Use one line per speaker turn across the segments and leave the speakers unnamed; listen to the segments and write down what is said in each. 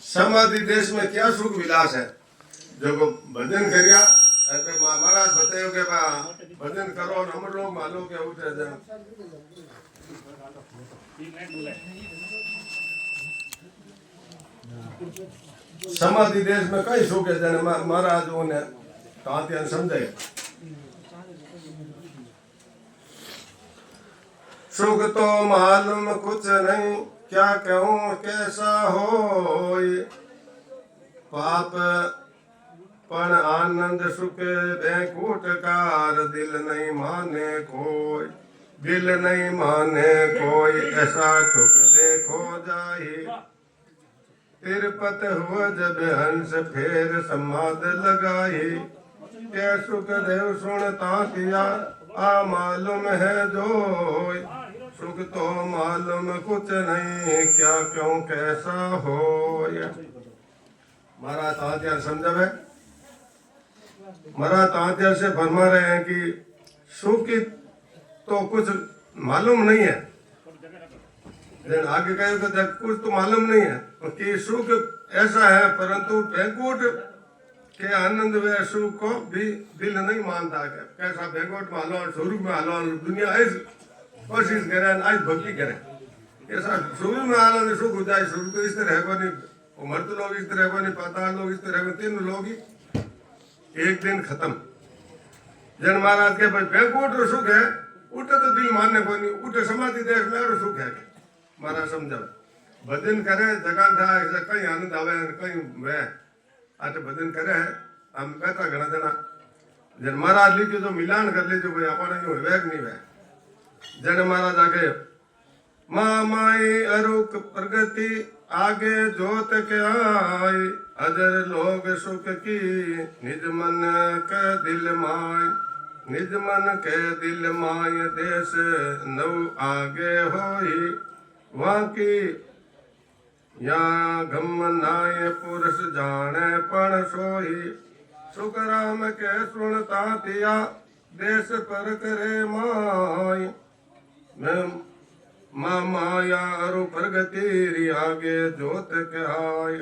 समाधि देश में क्या सुख विलास है। जो भजन करिया अरे महाराज बतायो के भजन करो हम लोग मालो के उठे जन समाधि देश में कई सुख है जन महाराज ने कहा समझे। सुख तो मालूम कुछ नहीं क्या कहूँ कैसा हो पाप पण आनंद सुख बैकुंठ कार दिल नहीं माने कोई दिल नहीं माने कोई ऐसा सुख देखो जाही। तिरपत हुआ जब हंस फेर समाध लगाई के सुख देव सुनता किया आ मालूम है जोई। सुख तो मालूम कुछ नहीं क्या क्यों कैसा हो। महाराज तात्या समझावे महाराज तात्या से फरमा रहे हैं कि सुख की तो कुछ मालूम नहीं है। आगे कहे तो कुछ तो मालूम नहीं है कि सुख ऐसा है परंतु बैकुंठ के आनंद व सुख को भी दिल नहीं मानता। कैसा बैकुंठ में हलो स्वरूप में हलो दुनिया कोशिश करे आज भक्ति करे ऐसा शुरू में आनंद सुख हो जाए। शुरू तो इस तरह को नहीं मर्द लोग इस तरह को नहीं पाताल लोग इस तरह को तीन लोग ही एक दिन खत्म। जन महाराज के भाई बैकुंठ सुख है उठे तो दिल मानने को नहीं उठे समाधि देश में और सुख है महाराज समझावे। भजन करे जगह था कहीं आनंद आवे कहीं वह आज भजन करे हम कहता घना जना जन महाराज लिखो तो मिलान कर लीजिए भाई अपने वेग नहीं वह जन महाराज आगे माँ माई अरुक प्रगति आगे जोत के आए अदर लोग सुख की निज मन के दिल माय निज मन के दिल माय देश नव आगे होई वहाँ की या गम नाय पुरुष जाने पण सोई। सुख राम के सुनता तिया देश पर करे माय माँ माया अरु प्रगति आगे जोत के आय।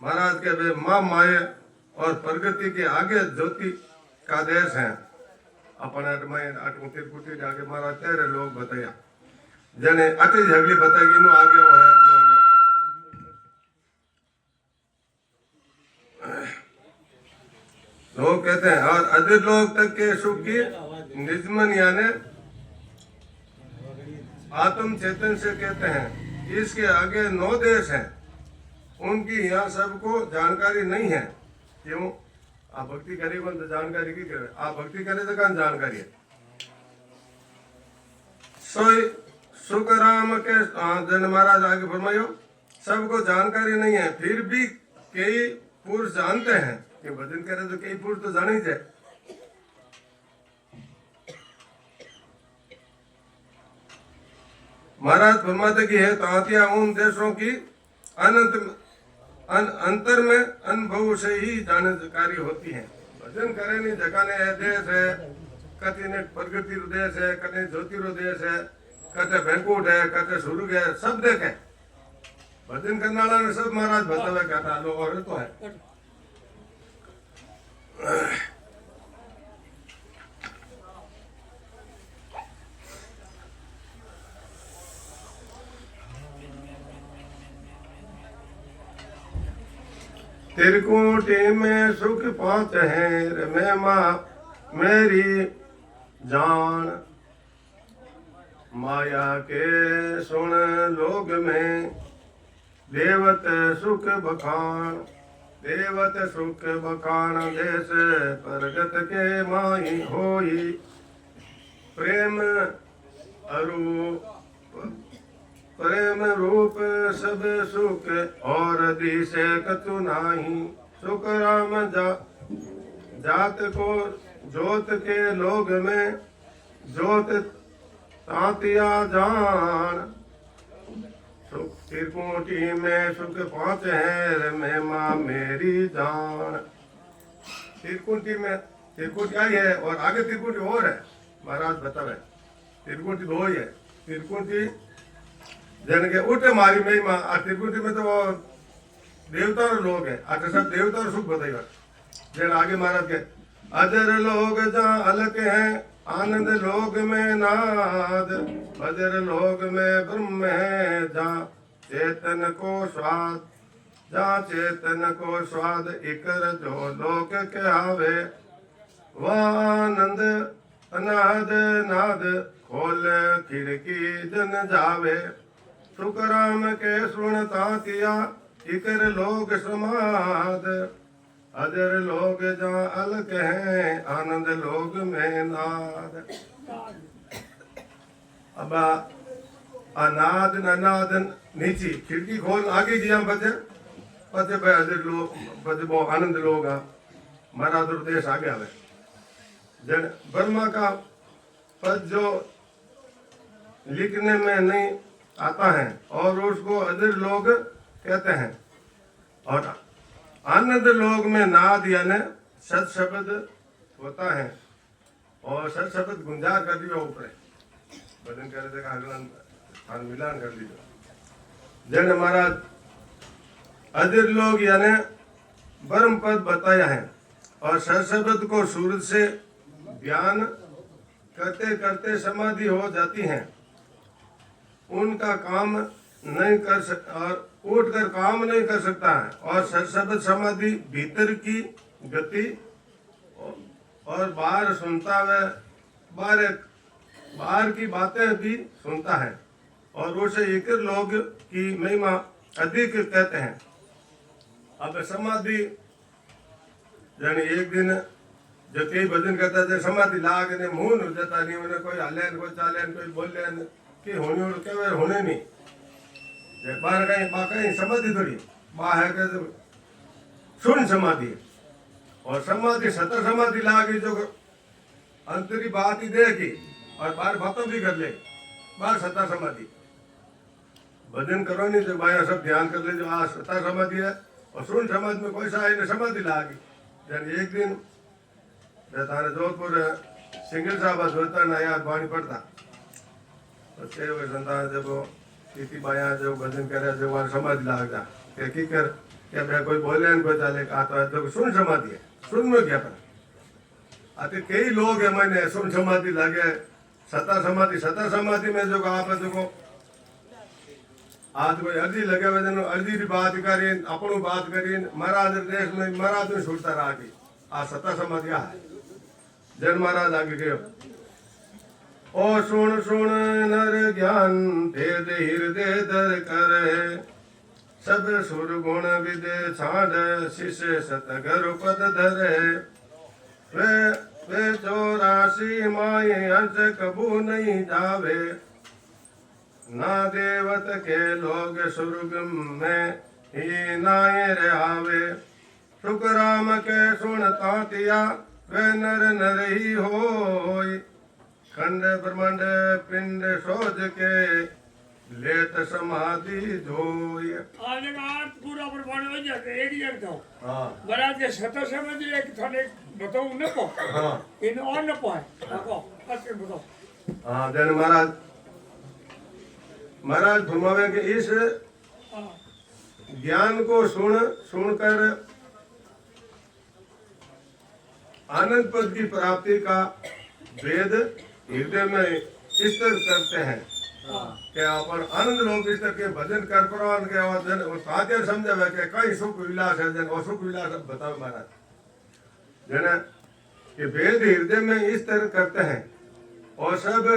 महाराज के वे माँ माया और प्रगति के आगे ज्योति का देश है। अपने तिरकुटी आगे महाराज तेरे लोग बताया जने अति झगली बताएगी नो आगे वो है लोग कहते हैं और अधिक लोग तक के सुख की निजमन यानी आत्म चेतन से कहते हैं। इसके आगे 9 देश हैं उनकी यहाँ सबको जानकारी नहीं है। क्यों आप भक्ति करेगा तो जानकारी की करे आप भक्ति करे तो कौन जानकारी है। सोई सुख राम के जन महाराज आगे फरमायो सबको जानकारी नहीं है फिर भी कई पुरुष जानते हैं कि भजन करे तो कई पुरुष तो जाने ही जाए। महाराज फरमाते की है तांतिया उन देशों की अंतर में अनुभव से ही जानकारी होती है। भजन करे नहीं जगाने देश है कति ने प्रगति रो देश है कति ज्योति रो देश है कते बैकुंठ है कते स्वर्ग है सब देखे भजन करने वाला ने सब महाराज बतावे कहता लो और तो है। त्रिकुटी में सुख 5 है मैं माँ मेरी जान माया के सुन लोग में देवत सुख बखान देश प्रगत के माही होई प्रेम प्रेम रूप सब सुख और दिशे कछु नाही। सुख राम जात को जोत के लोग में जोत तांतिया जान। सुख त्रिकुटी में सुख 5 है मैं माँ मेरी जान। त्रिकुटी में त्रिकुटी आई है और आगे त्रिकुटी और है महाराज बतावे त्रिकुटी 2 ही है। त्रिकुटी जन के उठे मारी महिमा त्रिकुटी में तो देवता लोग है आटे सब देवता सुख बताइए जैन आगे महाराज के अजर लोग जहाँ अलग हैं आनंद लोग में नाद अजर लोग में ब्रह्म है जहाँ चेतन को स्वाद जहाँ चेतन को स्वाद इकर जो लोक कहावे वह आनंद अनाद नाद खोल खिड़की जन जावे सुखराम के सुनता किया इकर लोग समाद अजर लोग जहाँ अलग हैं आनंद लोग में नाद अब अनाद अनाद नीची खिड़की खोल आगे जिया बचे पचे भाई अजर लोग पचे बहुत आनंद लोग मारा देश आगे आवे जन ब्रह्मा का पद जो लिखने में नहीं आता है और उसको अजर लोग कहते हैं और आनंद लोग में नाद यानी सत शब्द होता है और सत शब्द गुंजार कर दिया ऊपर भजन करे थे अगला मिलान कर दीजिए जन महाराज अजर लोग यानी ब्रह्म पद बताया है और सत शब्द को सूरज से ध्यान करते करते समाधि हो जाती है उनका काम नहीं कर सकता और उठकर काम नहीं कर सकता है और शब्द समाधि भीतर की गति और बाहर सुनता है बाहर की बातें भी सुनता है और उसे एक लोग की महिमा अधिक कहते हैं अब समाधि यानी एक दिन जो कई भजन करता है समाधि लाग ने मुंह हो जाता नहीं उन्हें कोई हले कोई चाले कोई बोले कि होने के होने नहीं बाहर कहीं समाधि थोड़ी बा है कि सुन समाधि और समाधि सतर समाधि लागी जो अंतरी बात ही देखी और बाहर बातों भी कर ले बाहर सतर समाधि भजन करो नहीं तो भाई सब ध्यान कर ले जो आज सतर समाधि है और सुन समाधि में कोई सा समाधि लागी यानी एक दिन तारे जोधपुर सिंगल साहब जोता ना यार पानी पड़ता तो संतान जब इतनी बाया जो भजन करे जो वहां समाधि लाग जा की कर क्या मैं कोई बोले कोई चाले कहा तो सुन समाधि है सुन में क्या पर आते कई लोग है मैंने सुन समाधि लागे सता समाधि में जो आप देखो आज कोई अर्जी लगे हुए अर्जी की बात करी अपनू बात करी महाराज देश में महाराज में छूटता रहा की आ सता समाधि आ जन महाराज आगे गयो ओ सुन सुन नर ज्ञान दे दे हृदय दर कर सब सुर गुण विदे छाड़ शिष्य सतगरु पद धरे वे चौरासी माये अंश कबू नहीं जावे ना देवत के लोग स्वर्ग में ही नाये रहावे सुख राम के सुनता तिया वे नर नर ही होय खंड ब्रह्मांड पिंड सोच के लेत समाधि धोय
आज रात पूरा ब्रह्मांड हो जाते एक ही एक था
हाँ
बड़ा जे सत समझ एक थाने बताऊं न को
हाँ
इन और न पाए को ऐसे बताओ
हाँ जन महाराज घुमावे के इस ज्ञान को सुनकर आनंद पद की प्राप्ति का वेद हृदय में स्थिर करते हैं कि अपन आनंद लोग इस तरह के भजन कर प्रवान के और साध्य समझावे के कई सुख विलास है जन और सुख विलास बताओ महाराज जन ये वेद हृदय में इस तरह करते हैं और सब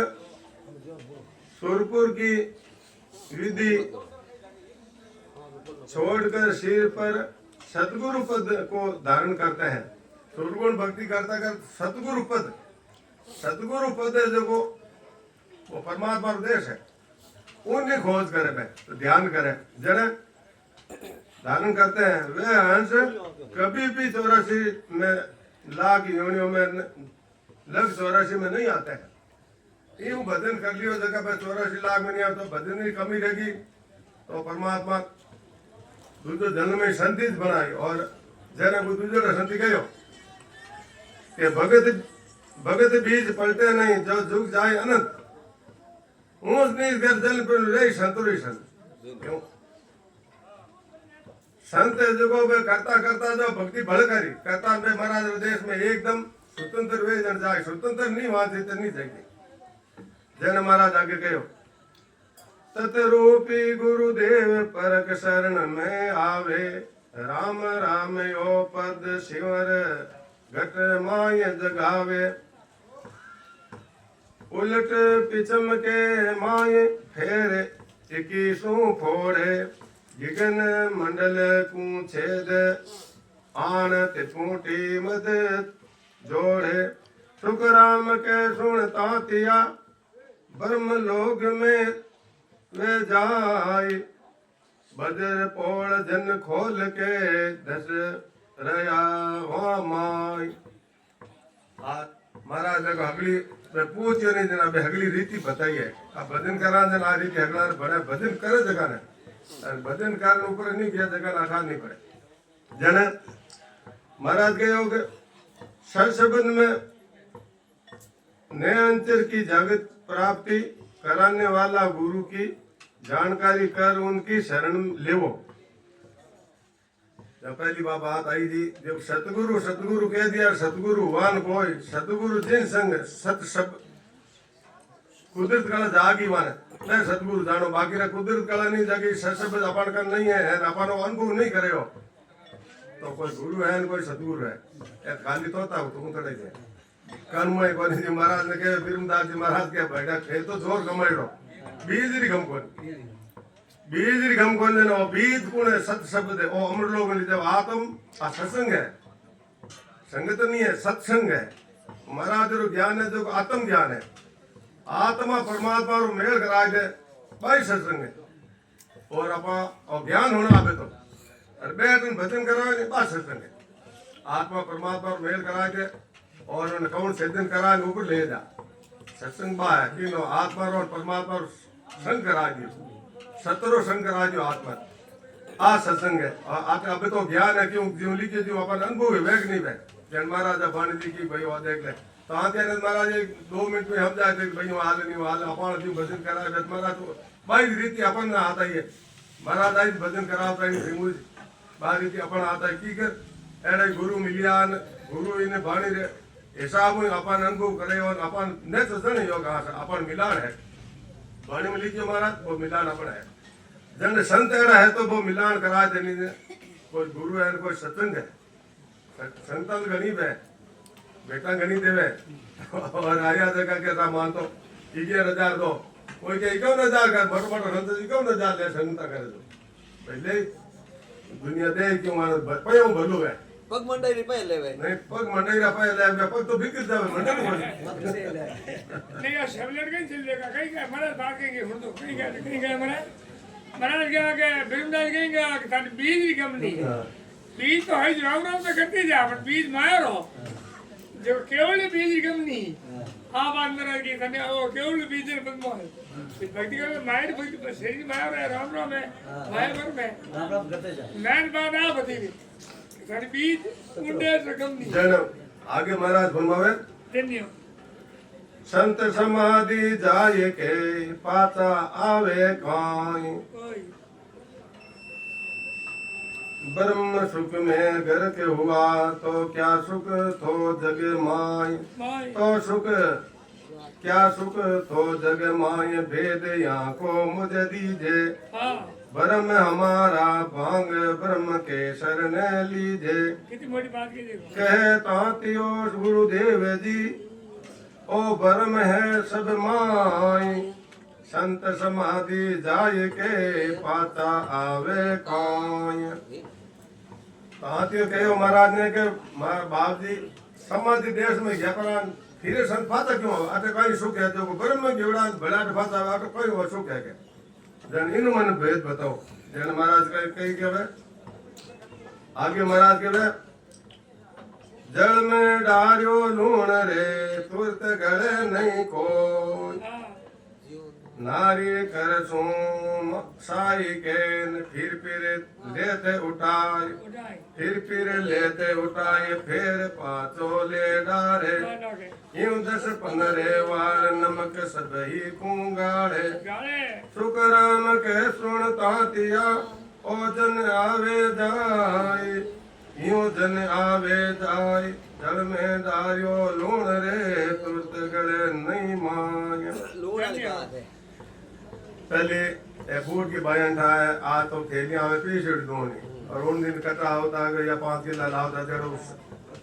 सुरपुर की विधि छोड़कर सिर पर सतगुरु पद को धारण करते हैं सुरगुण भक्ति करता कर सतगुरु पद है जो वो परमात्मा उद्देश है उनकी खोज करे मैं तो ध्यान करे जरा धारण करते हैं वे हंस कभी भी 84 में लाख योनियों में लग 84 में नहीं आते हैं यूं भजन कर लियो जगह पे 84 लाख में नहीं आता तो भजन की कमी रहेगी तो परमात्मा दूसरे जन्म में संतिज बनाई और जरा वो दूसरे संति गयो कि भगत बीज पलटे नहीं जो झुक जाए अनंत ऊंच नीच कर जल पर रही संतुरी संत क्यों संत जगो बे करता करता जो भक्ति भल करी करता बे महाराज देश में एकदम स्वतंत्र वे जन जाए स्वतंत्र नहीं वहां से तो नहीं जाएगी जन महाराज आगे कहो तत्रूपी गुरुदेव परक शरण में आवे राम राम यो पद शिवर घट माय जगावे उलट पिछम के माय फेर 21 फोड़े जिगन मंडल कू छेद आन तिपूटी मद जोड़े सुखराम के सुन तातिया ब्रह्म लोक में वे जाय बदर पोल जन खोल के दस रया वा माय महाराज ने हगली पूछ्यो नहीं जना बे हगली रीति बताई है आ भजन करा जन आ रीति हगला बड़े भजन करे जगह ने भजन कारण ऊपर नहीं किया जगह आसान नहीं पड़े जन महाराज के योग सरसबंध में नए अंतर की जागृत प्राप्ति कराने वाला गुरु की जानकारी कर उनकी शरण लेवो जब पहली बात आई थी जब सतगुरु कह दिया सतगुरु वान कोई सतगुरु जिन संग सत सब कुदरत कला जागी वाने मैं सतगुरु जानो बाकी रा कुदरत कला नहीं जागी सब अपन का नहीं है अपन अनुभव नहीं करे हो तो कोई गुरु है कोई सतगुरु है एक खाली तोता तुम तड़े थे कानमय कोनी जी महाराज ने कहे बिरमदास जी महाराज के बैठा थे तो जोर कमाइड़ो बीज री गम कोन देना बीज कौन है सत शब्द है ओ अमर लोग ने जब आत्म आ सत्संग है संगत नहीं है सत्संग है महाराज रो ज्ञान है जो आत्म ज्ञान है आत्मा परमात्मा रो मेल करा दे भाई सत्संग है और अपा और ज्ञान होना आवे तो और बैठन भजन करावे ने बस सत्संग है आत्मा परमात्मा रो मेल करा के और उन कौन सेदन करा के ऊपर ले जा सत्संग बा है कि नो आत्मा रो परमात्मा रो संग करा दियो सतरो संग करा दियो आत्मा आ सत्संग है आते अबे तो ज्ञान है क्यों जो लिखे जो अपन अनुभव है वेग नहीं वेग जन महाराज बाणी जी की भाई वो देख ले तो आते ने महाराज 2 मिनट में हम जाते भाई हाल नहीं हाल अपन जो भजन करा बे महाराज तो भाई रीति अपन ना आता है महाराज आई भजन करावता है मुझ बारी रीति अपन आता है की कर एड़े गुरु मिलियान गुरु इने बाणी रे हिसाब अपन अनुभव करे और अपन ने तो जन योग अपन मिलान है बाणी में लिखियो महाराज वो मिलान अपन है जन संत एड़ा है तो वो मिलान करा देनी ने कोई गुरु है कोई सत्संग है संतन गरीब है बेटा गणी देवे और आया जगह के ता मान तो 11,000 दो कोई के 51,000 का बड़ बड़ संत 51,000 ले संता करे तो पहले दुनिया दे क्यों मानो पयो भलो है
पग मंडाई रुपये लेवे
नहीं पग मंडाई रुपये ले पग तो बिक जावे मंडा
नहीं यार सेवलेट कहीं चल लेगा कहीं का मरा बात के हुन तो कहीं का मरा क्या के बिरमदास कहीं का कि थाने बीज ही कम नहीं बीज तो है राम राम तो करते जा पर बीज मार हो जो केवल बीज ही कम नहीं हाँ बात मेरा की थाने वो केवल बीज है बंद है भक्ति का मायर भक्ति शरीर मायर है राम राम है मायर पर में
राम राम करते जा
मैंने बात आ बती थाने बीज उंडे से कम नहीं
जन आगे महाराज फरमावे
धन्यवाद
संत समाधि जाय के पाता आवे काई ब्रह्म सुख में घर के हुआ तो क्या सुख थो जग माय तो सुख क्या सुख थो जग माय भेद यहाँ को मुझे दीजे ब्रह्म हमारा भांग ब्रह्म के शरण लीजे
कितनी बड़ी बात की देखो
कहे तातियो गुरुदेव जी ओ ब्रह्म है सब माय संत समाधि जाय के पाता आवे काय तातियो कहो महाराज ने के बाप जी समाधि देश में गया पर फिर संत पाता क्यों आते कहीं सुख है तो ब्रह्म गेवड़ा बड़ा पाता आटे कोई वो सुख है के जन इन मन भेद बताओ जन महाराज का कही के आगे महाराज के जल में डारियो लूण रे तुरत गड़े नहीं कोई नारी कर सोम साई के फिर लेते उठाए फिर लेते उठाए फिर पाचो ले डारे यूं 10-15 वार नमक सब ही कुंगाड़े सुखराम के सुन तातिया ओ जन आवे जाए यूं जन आवे जाए जल में दारियो लूण रे तुरत गले नहीं मांगे
लूण वाली बात है।
पहले फूड की बायन था आज तो थैलियां में पीछड़ दूनी और उन दिन कटा होता है या 5 किलो लाता जरूर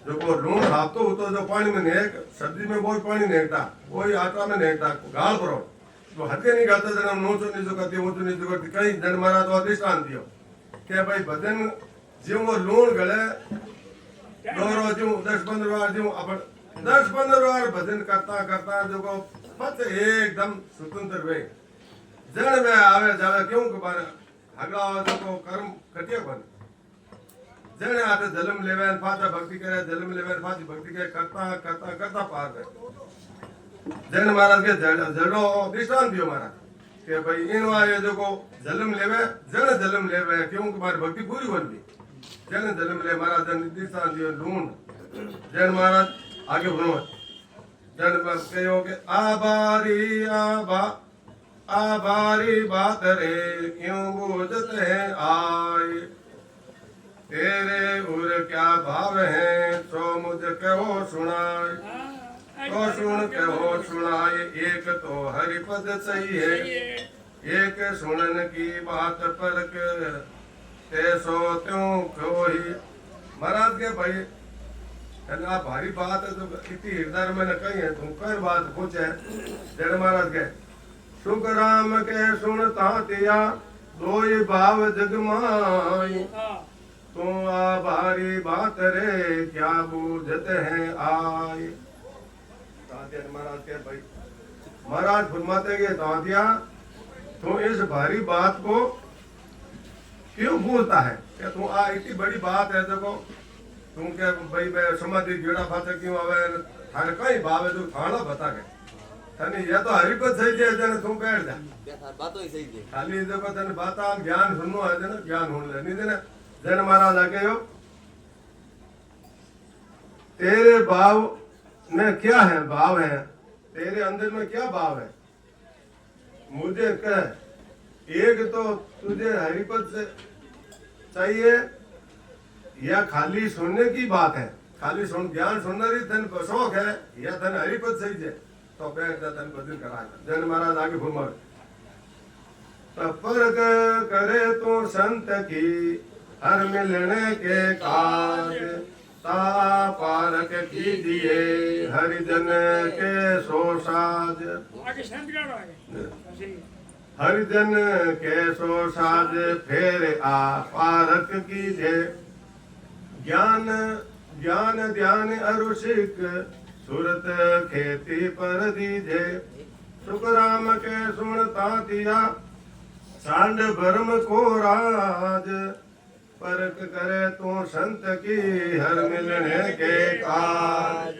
जो को लूण हाथों तो जो पानी में नेक सब्जी में बहुत पानी नेकता वही आटा में नेकता गाल परो तो हथे नहीं गाता जन हम नोचो नहीं जो करती वो तो नहीं जो करती कहीं जन मारा तो अधिष्ठान दियो के भाई भजन जो वो लूण गले दोरो जो 10-15 बार जो अपन 10-15 बार भजन करता करता जो को पत एकदम स्वतंत्र वे जन में आवे जावे क्यों के बारे हगड़ा जो को कर्म कटिया बन जने आते जन्म लेवे फाचा भक्ति करे जन्म लेवे फाची भक्ति करे करता करता करता पार गए जैन महाराज के जड़ो दृष्टांत दियो महाराज के भाई इन वाले जो को जन्म लेवे क्यों तुम्हारी भक्ति पूरी बन गई जन जन्म ले महाराज जन दृष्टांत दियो लूण जैन महाराज आगे बढ़ो जन बस कहो के आबारी बात रे क्यों बूझत है आए तेरे उर क्या भाव है सो मुझ कहो सुनाए तो सुन कहो सुनाए एक तो हरिपद सही है एक सुनन की बात परक ते सो त्यों कोई महाराज के भाई है ना भारी बात है तो इतनी हृदय में न कही है तुम कर बात पूछे जन महाराज के सुख राम के सुनता तिया दो भाव जगमाई तो आभारी बात रे क्या बूझते हैं आए महाराज के भाई महाराज फरमाते के दादिया तो इस भारी बात को क्यों भूलता है क्या तू आ इतनी बड़ी बात है देखो तुम क्या भाई मैं समाधि गिड़ा फाचा क्यों आवे थाने कई भाव है तू खाना बता के तने ये तो हरिपद सही है जने तू बैठ जा
बात ही सही है
खाली देखो तने बात ज्ञान सुननो है जने ज्ञान होने ले नहीं देना जन महाराज आगे हो तेरे भाव में क्या है भाव है तेरे अंदर में क्या भाव है मुझे कह एक तो तुझे हरिपद से चाहिए या खाली सुनने की बात है खाली सुन ज्ञान सुनना ही धन शौक है या धन हरिपद सही है तो बैठ जा धन भजन कराएगा जन महाराज आगे फरमाए फर्क करे तो संत की हर मिलने के काज ता पारक कीजिए हरिजन के सो साज हरिजन के सो साज फेर आ पारक कीजिए ज्ञान ज्ञान ध्यान अरुषिक सुरत खेती पर दीजे सुख राम के सुनता दिया सांड भरम को राज परक करे तू संत की हर मिलने के काज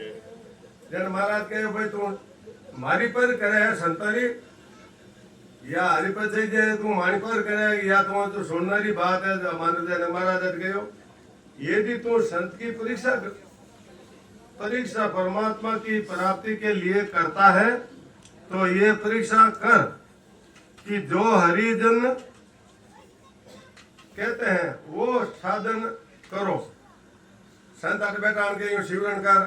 जन महाराज कहे भाई तू मारी पर करे संतारी या हरिपद से जे तू मारी पर करे या तू सुननारी बात है जो हमारे जन महाराज गयो यदि तू संत की परीक्षा परमात्मा की प्राप्ति के लिए करता है तो ये परीक्षा कर कि जो हरिजन कहते हैं वो साधन करो संत आटे बैठा के शिवरण कर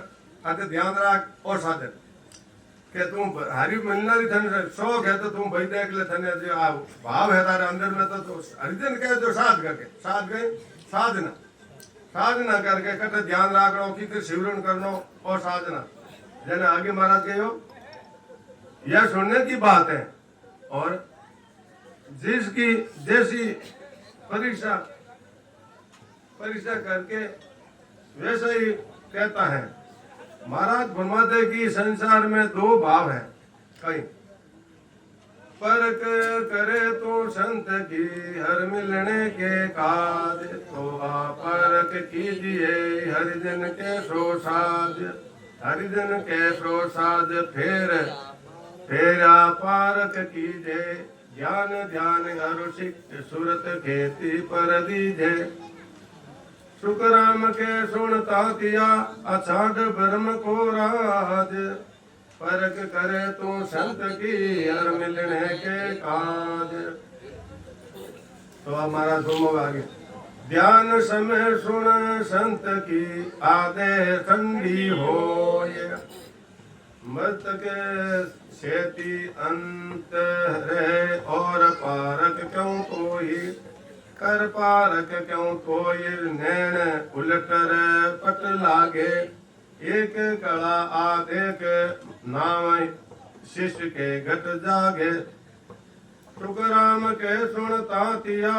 आते ध्यान रख और साधन के तुम हरि मिलना ही धन शौक है तो तुम भाई देख ले धन जो भाव है तारे अंदर में तो हरिजन कहे जो साध करके साध गए साधना साधना करके कटे ध्यान रखना कि शिवरण करना और साधना जन आगे महाराज कहो यह सुनने की बात है और जिसकी जैसी परीक्षा करके वैसा ही कहता है महाराज फरमाते कि संसार में दो भाव है कहीं परक करे तो संत की हर मिलने के काज तो परक कीजिए हरिजन के सो साज हरिजन के सो साज फेरा पारक कीजिए ज्ञान ध्यान अरुषिक सुरत खेती पर दीजे सुख राम के सुनता दिया अछाड़ ब्रह्म को राज परक करे तू संत की हर मिलने के काज तो हमारा तुम आगे ध्यान समय सुन संत की आदे ठंडी होय मत के सेती अंत रहे और पारक क्यों कोई कर पारक क्यों कोई नैन उलटर पट लागे एक कला आदेक नाम शिष्य के घट जागे तुकराम के सुनता तिया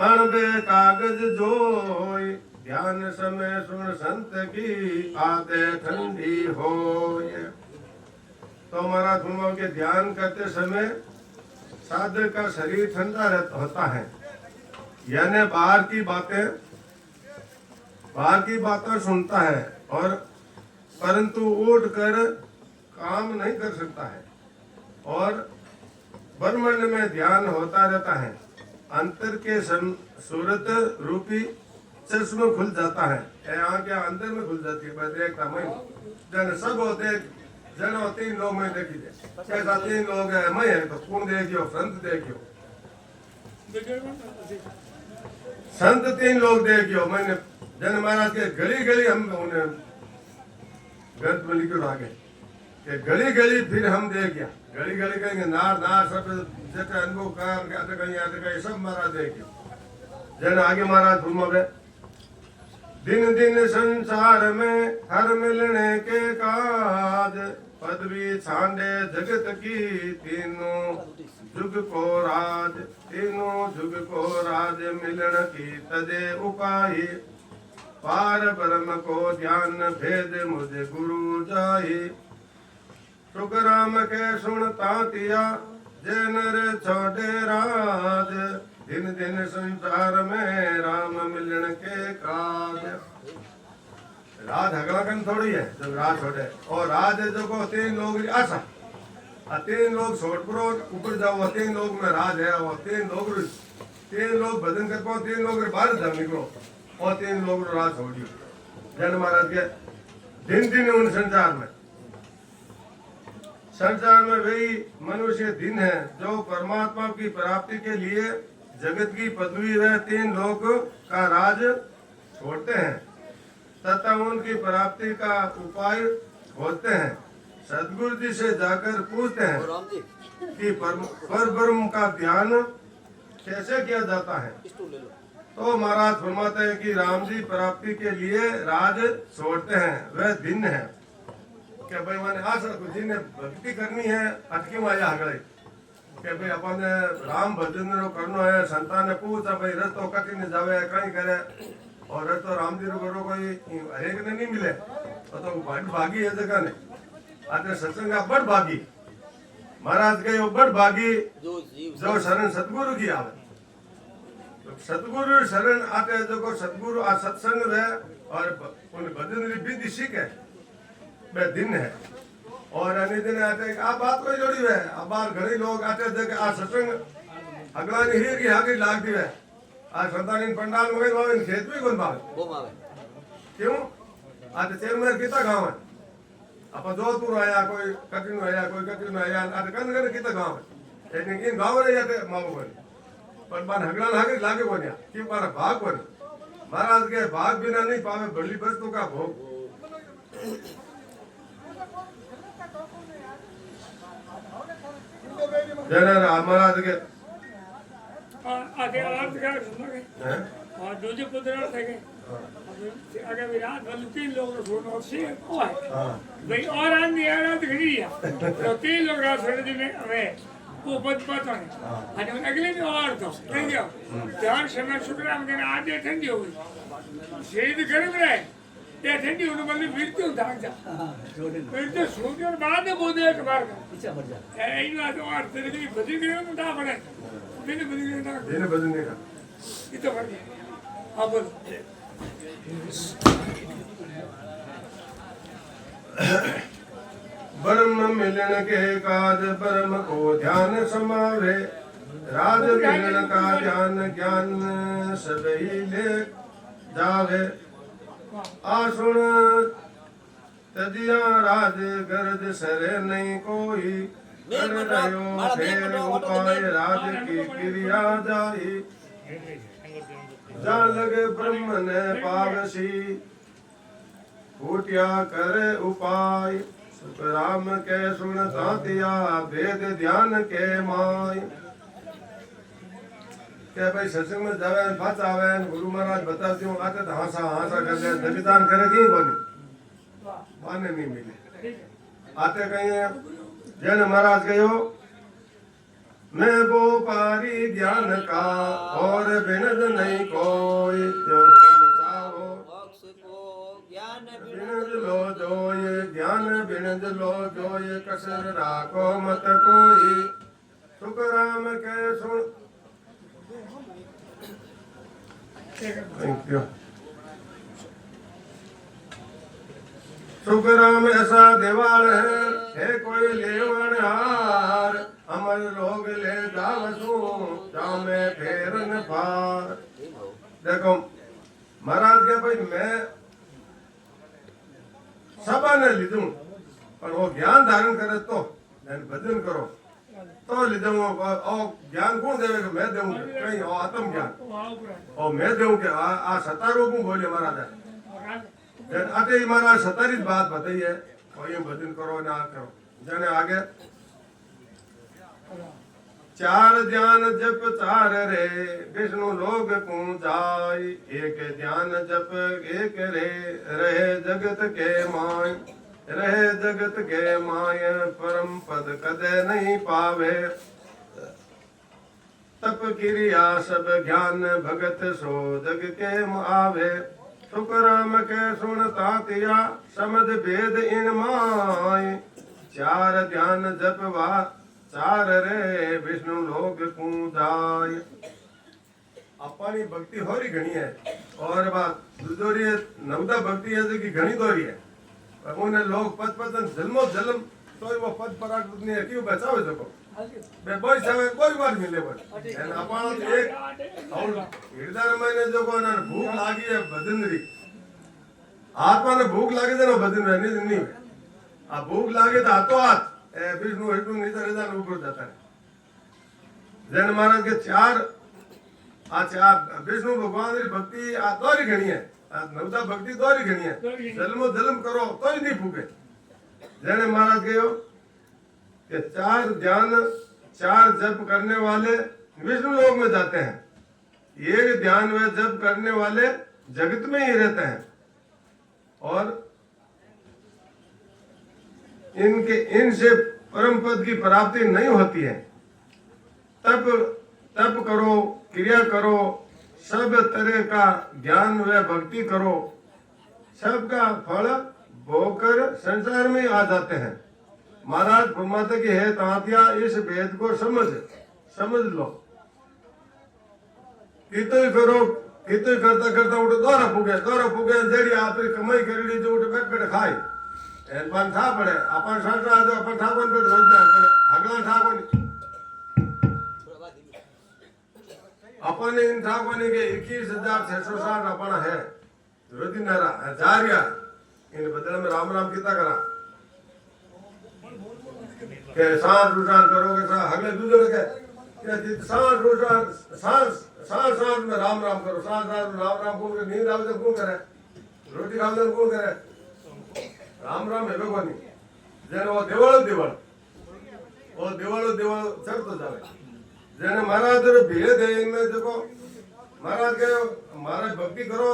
अणबे कागज जोय ध्यान समय सुन संत की आदे ठंडी होय। तो हमारा तुम के ध्यान करते समय साधक का शरीर ठंडा होता है, यानी बाहर की बातें सुनता है और परंतु उठ कर काम नहीं कर सकता है और ब्रह्मांड में ध्यान होता रहता है। अंतर के सूरत रूपी चश्मा खुल जाता है, यहाँ के अंदर में खुल जाती है। मैं देखता मैं जन सब देख जन 3 लोग में देखी दे कैसा 3 लोग है मैं है तो कौन देखियो संत देखियो संत 3 लोग देखियो मैंने जन महाराज के गली गली हम उन्हें ग्रंथ में लिखो आगे कि गली गली फिर हम देख गया गली गली कहेंगे नार नार सब जैसे अनुभव कहीं सब महाराज देखियो जन आगे महाराज घूमोगे दिन दिन संसार में हर मिलने के काज पदवी छांडे जगत की तीनों जुग को राज मिलन की तदे उपाय पार ब्रह्म को ध्यान भेद मुझे गुरु जाई तुकराम के सुनता तिया जय नर छोटे राज दिन दिन संसार में राम मिलन के काज राज हगलाकन थोड़ी है जब राज छोड़े और राज जो को 3 लोग आशा 3 लोग छोड़ करो ऊपर जाओ 3 लोग में राज है और 3 लोग भजन कर पाओ 3 लोग बाहर जाओ निकलो और 3 लोग राज छोड़ियो जन महाराज के दिन दिन उन संसार में वही मनुष्य दिन है जो परमात्मा की प्राप्ति के लिए जगत की पदवी व 3 लोग का राज छोड़ते हैं तथा उनकी प्राप्ति का उपाय खोजते हैं। सदगुरु जी से जाकर पूछते हैं कि पर ब्रह्म का ध्यान कैसे किया जाता है। तो महाराज फरमाते हैं कि राम जी प्राप्ति के लिए राज छोड़ते हैं वह दिन है कि भाई मैंने आशा जिन्हें भक्ति करनी है अटकी माया हगड़े कि भाई अपन राम भजन करना है संतान ने पूछा भाई रस्तो कठिन जावे कहीं करे और रस्तो राम जी रो कोई हरेक ने नहीं मिले तो बड़ भागी है जगह ने आते सत्संग बड़ भागी महाराज के बड़ भागी जो शरण सतगुरु की आवे तो सतगुरु शरण आते जो सतगुरु आ सत्संग है और उन भजन विधि सीखे वह दिन है और अन्य दिन आते आ बात कोई जोड़ी है अब बार घरे लोग आते थे आ सत्संग अगला ने ही की हाकी लाग दी है आ संतान इन पंडाल में गए इन खेत में कौन भावे क्यों आज चेरमेर कितना गांव है अपन जोधपुर आया कोई कटिन आया आज कन कन कितना गांव है लेकिन इन गांव रे जाते मामू बन पर बान हगला लागे कोनिया क्यों मारा भाग बन महाराज के भाग बिना नहीं पावे बड़ी वस्तु का भोग महाराज के
आगे आराम से क्या सुनोगे और दूसरे पुत्र थे अगर विराट वाले 3 लोग छोड़ो से को है भाई और आंधी आ रहा दिखरी है तो 3 लोग रात छोड़ दी में हमें वो पद पता है और अगले में और तो नहीं जाओ ध्यान समय शुक्राम के आज ठंडी हो गई शहीद गर्म रहे ये ठंडी होने वाली मृत्यु धाक जा फिर तो सोने और बाद में बोले एक बार पीछे बढ़ जा इन बातों और तेरे की बदल गए ना उठा पड़े दिन बदलने का ये तो बढ़ गया अब
ब्रह्म मिलन के काज ब्रह्म को ध्यान समावे राज मिलन का ध्यान ज्ञान सभी ले जावे आसुन तजिया राज गर्द सरे नहीं कोई
મેં
कर
મંડળ,
रहो
મારા મેં
फेर
મંડળ, ઓટો
उपाय
તમે.
राज की क्रिया जाई जा लगे ब्रह्म ने पावसी फूटिया करे उपाय सुख राम के सुन तातिया वेद ध्यान के माय के भाई सत्संग में जावे पाच आवे गुरु महाराज बताते हो आते तो हासा हासा कर दे दबिदान करे की बनी माने नहीं मिले आते कहीं जैन महाराज कहो मैं वो पारी ज्ञान का और बिनद नहीं कोई जो तुम चाहो
મોક્ષ કો જ્ઞાન
बिनद लो जो ये ज्ञान बिनद लो जो ये कसर राखो मत कोई सुख राम के सुन थैंक यू सुख राम ऐसा देवाल है कोई लेवन हार अमर लोग ले जावसू जामे फेरन पार देखो महाराज के भाई मैं सभा ने लीधू पर वो ज्ञान धारण करे तो भजन करो तो लीधू ज्ञान कौन देवे कि मैं देऊं कहीं आत्म ज्ञान और मैं देऊं कि आ सतारो को बोले महाराज आते महाराज सतारी बात बताई है और ये भजन करो ना करो जाने आगे चार ध्यान जप चार रे विष्णु लोग को जाय एक ध्यान जप एक रे रहे जगत के माय रहे जगत के माय परम पद कदे नहीं पावे तप क्रिया सब ज्ञान भगत सो जग के आवे सुख राम के सुन तातिया समझ भेद इन माय चार ध्यान जप वा चार रे विष्णु लोग को जाय अपनी भक्ति हो रही घनी है और बात दूसरी नवदा भक्ति है जो कि घनी दोरी है पर उन्हें लोग पद पदन जन्मो जन्म तो वो पद पराकृत नहीं है क्यों बचावे सको बे बोई सावे कोई बार मिले बोल एन अपन एक और हृदय में जो को ना भूख लागी है भजन री आत्मा ने भूख लागे तो भजन नहीं आ भूख लागे तो हाथों हाथ विष्णु विष्णु नीचे हृदय ऊपर जाता है जैन महाराज के चार विष्णु भगवान की भक्ति आ दौरी घनी है नवदा भक्ति दौरी घनी है जन्मो जन्म करो तो ही नहीं फूके जैन महाराज कहो कि चार ध्यान चार जप करने वाले विष्णु लोक में जाते हैं एक ध्यान व जप करने वाले जगत में ही रहते हैं और इनसे परम पद की प्राप्ति नहीं होती है तप करो क्रिया करो सब तरह का ज्ञान व भक्ति करो सबका फल भोकर संसार में आ जाते हैं महाराज फरमाते कि है तांतिया इस भेद को समझ लो कितो करो कितो करता करता उठ दौरा फूके जेडी आप कमाई करेली जो उठ बैठ बैठ खाए एन था पड़े अपन संसार जो अपन ठाको पे रोज ना पड़े अगला ठाको अपन इन ठाको ने के 21,660 अपन है रोजी नारा जारिया इन बदले में राम राम किता करा के सांस उठान करोगे सा अगले दूसरे के जित सांस उठान सांस में राम राम करो सांस में राम राम बोल के नींद आवे तो कौन करे रोटी खावे तो कौन करे राम राम है भगवानी जेने वो देवल चढ़तो जावे जेने महाराज भेद है इनमें देखो महाराज के महाराज भक्ति करो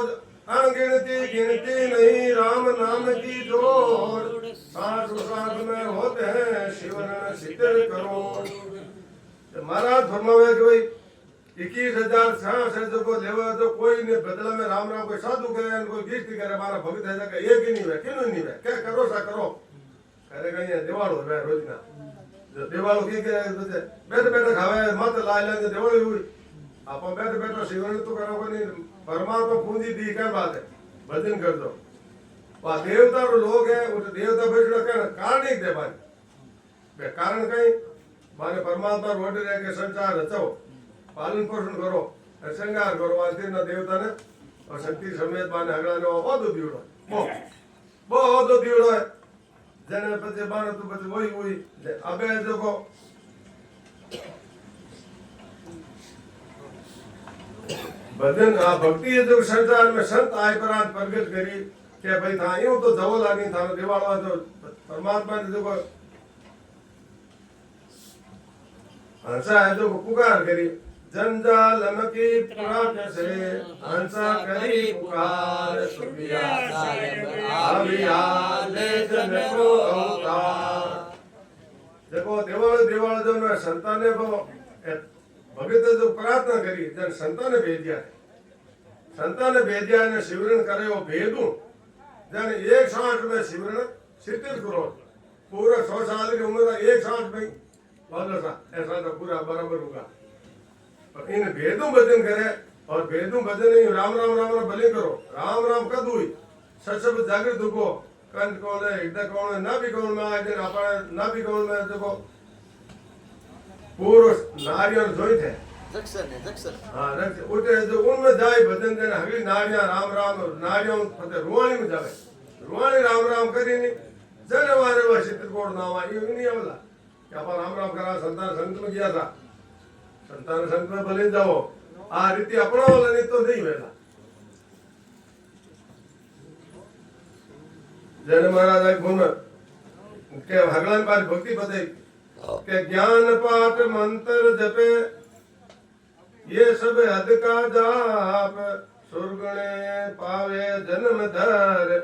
अनगिनती नहीं राम नाम की जोर सांस में होते हैं शिवन सिद्ध करो महाराज फरमावे कि भाई 21,000 सांस है जो को लेवा तो कोई ने बदला में राम राम कोई साधु करे कोई गिरती करे मारा भक्त है का एक ही नहीं है क्यों नहीं है क्या करो सा करो करेगा ये दिवालो है रोज ना जो दिवालो की के बैठ बैठ खावे मत ला ले दिवालो हुई आप बैठ बैठ शिवन तो करो को नहीं परमात्मा पूंजी दी क्या बात है भजन कर दो वह देवता लोग है उस देवता बैठ का कारण एक दे भाई कारण कहीं माने परमात्मा रोड रह के संसार रचो पालन पोषण करो श्रृंगार करो आरती न देवता ने और शक्ति समेत माने अगला ने बहुत दिवड़ो है जने पचे बानो तो पचे वही वही अबे देखो भजन भक्ति है जो संसार में संत आय परात प्रगट करी के भाई था यूं तो जवो लागी था देवाड़ा तो परमात्मा ने देखो हंसा है जो पुकार करी जंजाल की प्रात से हंसा करी पुकार सुखिया साहेब अभियान जन को अवतार देखो देवाड़ा जो ने संताने को भगत जो प्रार्थना करी जन संताने भेजिया ने शिवरण करे वो भेदू जन एक साठ में शिवरण 70 करोड़ पूरा 100 साल की उम्र एक साठ में बोलो सा ऐसा तो पूरा बराबर होगा और इन भेदों भजन करे और भेदों भजन नहीं राम राम राम राम भले करो राम राम कद हुई सचब जागृत को कंठ कौन है हृदय कौन है ना भी कौन में आज अपना ना भी कौन में देखो पूर्व नारियल जोई थे
जक्सन
हाँ रक्स उठे जो उनमें जाए भजन देने हगली नारिया राम राम नारियों फते रुवानी में जावे रुवानी राम राम करी नहीं जने वारे वह चित्रकोट नामा ये नहीं आवला क्या अपन राम राम करा संतान संत में किया था संतान संत में भले जाओ आ रीति अपना वाला नहीं तो नहीं वेला जने महाराज एक गुण के भगवान पास भक्ति बते के ज्ञान पाठ मंत्र जपे ये सब हद का जाप सुरगुणे पावे जन्म धर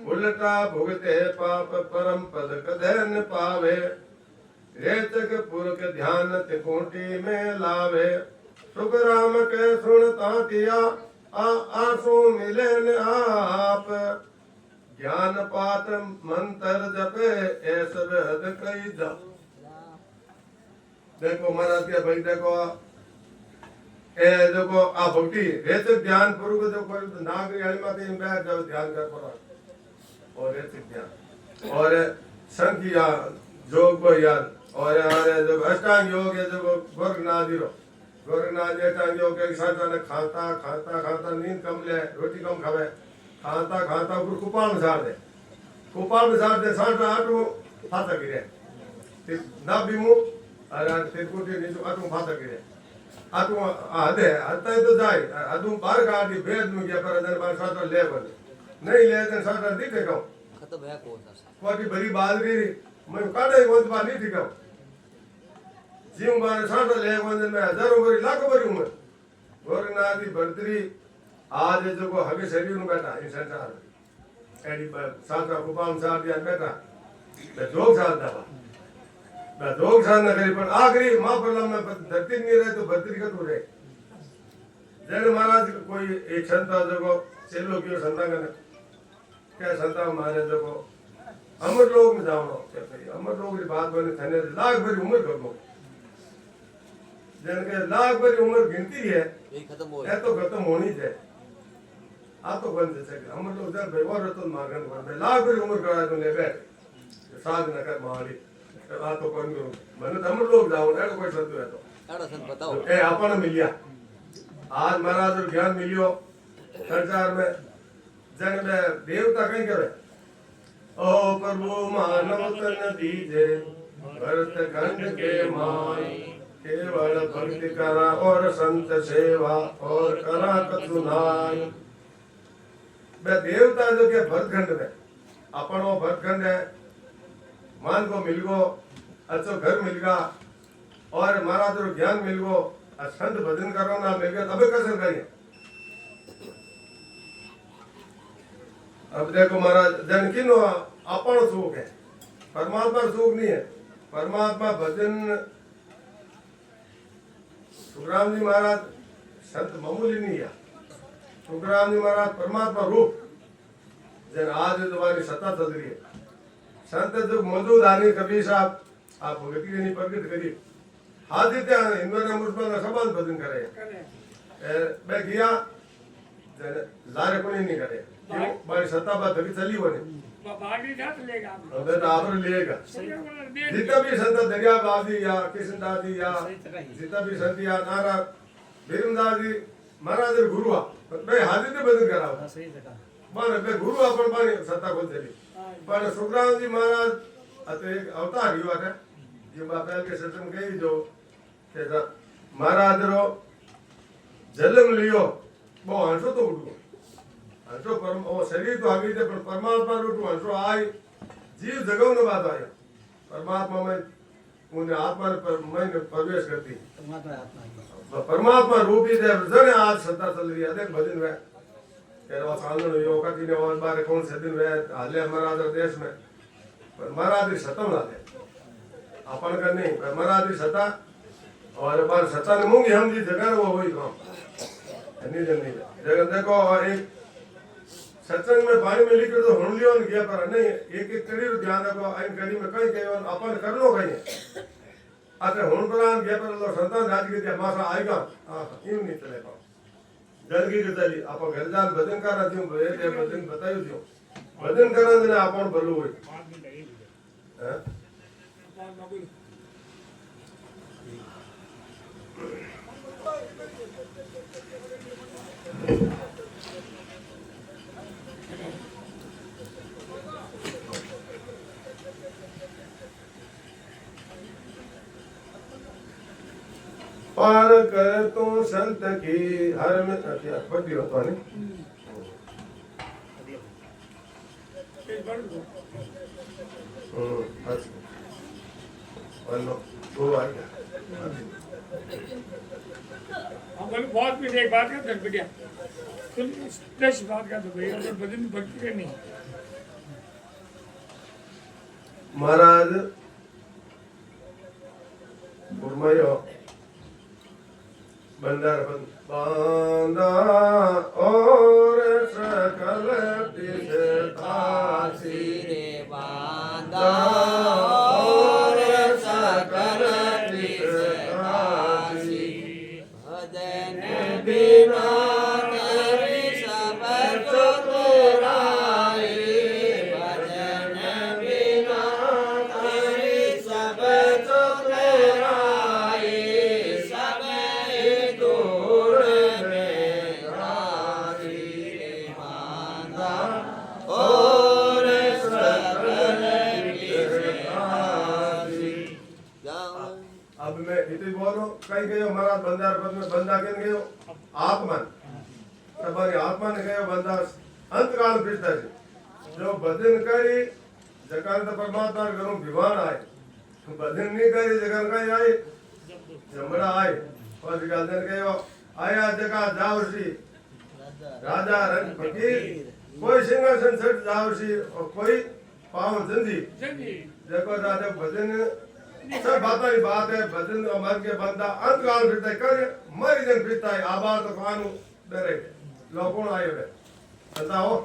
उल्टा भुगते पाप परम पद कधन पावे रेचक पुरख ध्यान त्रिकोटि में लावे सुख राम के सुनता किया आंसू मिले न आप ज्ञान पाठ मंत्र जपे ऐसा हद कई जा देखो महाराज के भाई देखो ए देखो आ भक्ति रेचक ध्यान पूर्व देखो नागरी हरिमाते में बैठ जाओ ध्यान कर पड़ा और रेचक ध्यान और संख्या योग को याद और हमारे जो अष्टांग योग है जो गोरखनाथ अष्टांग योग के साथ खाता खाता खाता नींद कम ले रोटी कम खावे खाता खाता ऊपर कुपाल में झाड़ दे साठ आठ फाता गिरे ना बीमू अरे तिरकुटी नीचो आटू फाता गिरे आटू आधे आता तो जाए आदू बाहर काटी भेद में गया पर अंदर बाहर साथ ले बने नहीं ले तो साथ दिखे कहूं
खत्म है कौन सा
कोटी बड़ी बादरी मैं काटे कोई बात नहीं दिखाऊं जीव बार साथ ले बने में हजारों बड़ी लाखों बड़ी उम्र गोरखनाथ की बर्तरी आज जो को हगे शरीर में बैठा इन संसार एडी साथ कुपाल साथ दिया बैठा मैं जोग साथ दबा मैं जोग साथ न करी पर आखिरी मां परला में धरती नहीं रहे तो बर्तरी का तो रहे जैन महाराज कोई एक संता जो को चेलो की संता का क्या संता हमारे जो को अमर लोग में जाओ क्या भाई अमर लोग की बात बने थने लाख भरी उम्र करो जन के लाख भरी उम्र गिनती है
ये खत्म हो
है तो खत्म होनी चाहिए आप तो बंद जैसे हम लोग जब व्यवहार तो मार्गन बंद लाख भरी उम्र करा तो ले बैठ साध न कर मारी बात तो कौन करूं मैंने तो हम लोग जाओ ना कोई संत है तो
एड़ा सन बताओ
ए अपन मिलिया आज महाराज और ज्ञान मिलियो संसार में जन में देवता कहीं करे ओ प्रभु मानव तन दीजे भरत खंड के माय केवल भक्ति करा और संत सेवा और करा कथुनाय मैं देवता जो के भरतखंड में अपन वो भरतखंड है मान को मिल गो अच्छो घर मिल गया और महाराज जो ज्ञान मिल गो संत भजन करो ना मिल गया तबे कैसे करिए अब देखो महाराज जन की नो अपन सुख है परमात्मा सुख नहीं है परमात्मा भजन सुखराम जी महाराज संत मामूली नहीं है सुखराम जी महाराज परमात्मा रूप जन आज तुम्हारी सत्ता चल रही है संत जो मौजूद आने कबीर साहब आप भगती के नहीं प्रकट करिए हाथ देते हैं हिंदू ने मुस्लिम समान भजन करे मैं किया लारे को नहीं करे भाई सत्ता बात अभी चली बने
बागी जात लेगा
अबे तो आप लेगा जितना भी संत दरिया बादी या कृष्ण दादी या जितना भी संत या नारा भीमदास जी महाराज गुरु मैं हाजिर भजन करा माने बे गुरु अपन पानी सत्ता को चली पर सुखराम जी महाराज अते एक अवतार हुआ था ये बापा के सत्संग कही जो के महाराज रो जन्म लियो वो हंसो तो उठो हंसो परम वो शरीर तो आगे थे पर परमात्मा उठो हंसो आए जीव जगव न बात आया परमात्मा में उन्हें आत्मा में प्रवेश करती परमात्मा रूपी दे जने आज सत्ता चल रही है देख भजन में केरवा सालन यो कति ने और बारे कौन से दिन वे हाले हमारा देश में पर महाराज सतम लाते अपन का नहीं पर महाराज सत्ता और बार सत्ता ने मूंगी हम जी जगह वो वही काम नहीं जन नहीं जगह देखो एक सत्संग में पानी में लिखे तो हुन लियो न गया पर नहीं एक एक कड़ी रो ध्यान रखो इन कड़ी में कई कई अपन कर लो कहीं अरे हुन पर गया पर लो संतान राज के दिया मासा आएगा हां यूं नहीं चले पाओ जल्दी के चली आप घर जान भजन कर रहा हूं ये भजन बताइयो दियो भजन करने ने अपन भलो होई हैं पार कर तू संत की हर में पढ़ी होता नहीं वो आ गया
हम बोले बहुत भी एक बात कर बढ़िया तुम दस बात का तो भैया भजन भक्ति करनी
महाराज फरमायो बंदर बांधा और सकल पिछतासी
रे बांधा और सकल पिछतासी भजन बिना तेरी सब चतुराई भजन बिना तेरी सब चतुराई सब दूर में राजी रे बांधा और सकल पिछतासी
अब मैं इतनी बोलो कहीं गयो महाराज बंदार पद में बंदा केन गयो आत्मन तबारी आत्मा ने गयो बंदा अंत काल फिरता है जो भजन करी जकांत परमात्मा के घरों विवान आए भजन नहीं करी जगन का आए जमड़ा आए और जगन गयो आया जगह जावसी राजा रंग फकीर कोई सिंहासन सेठ जावसी और कोई पावन जंजी देखो दादा भजन सब बात है भजन मर के बंदा अंत काल फिरता है कर मर जन फिरता है आबाद तो कानू डरे लोगों आए बताओ